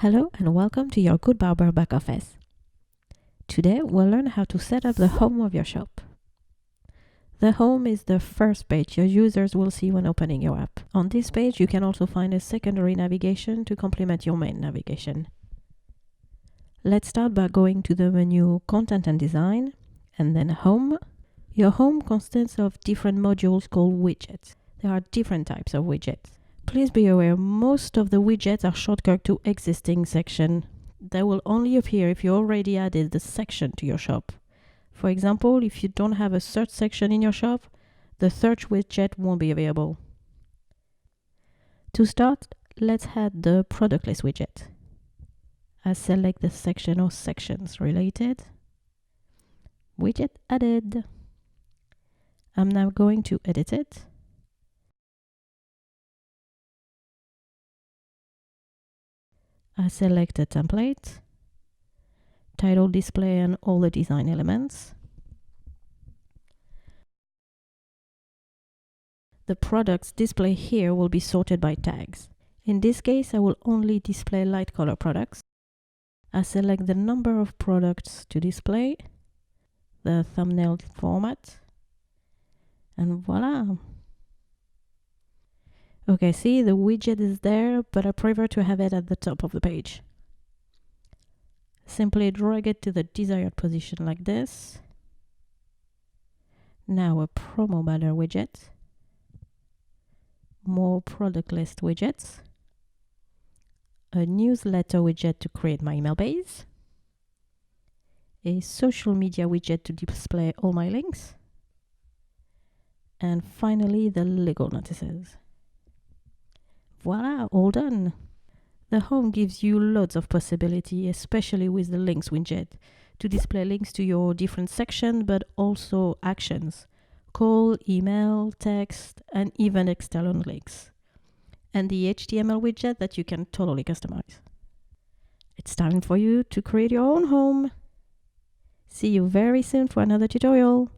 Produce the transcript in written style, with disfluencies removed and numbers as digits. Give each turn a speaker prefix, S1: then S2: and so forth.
S1: Hello and welcome to your GoodBarber back office. Today we'll learn how to set up the home of your shop. The home is the first page your users will see when opening your app. On this page you can also find a secondary navigation to complement your main navigation. Let's start by going to the menu Content and Design and then Home. Your home consists of different modules called widgets. There are different types of widgets. Please be aware, most of the widgets are shortcuts to existing sections. They will only appear if you already added the section to your shop. For example, if you don't have a search section in your shop, the search widget won't be available. To start, let's add the product list widget. I select the section or sections related. Widget added. I'm now going to edit it. I select a template, title, display, and all the design elements. The products displayed here will be sorted by tags. In this case, I will only display light color products. I select the number of products to display, the thumbnail format, and voila! Okay, see, the widget is there, but I prefer to have it at the top of the page. Simply drag it to the desired position like this. Now a promo banner widget. More product list widgets. A newsletter widget to create my email base. A social media widget to display all my links. And finally, the legal notices. Voila, all done. The home gives you loads of possibility, especially with the links widget, to display links to your different sections, but also actions, call, email, text, and even external links. And the HTML widget that you can totally customize. It's time for you to create your own home. See you very soon for another tutorial.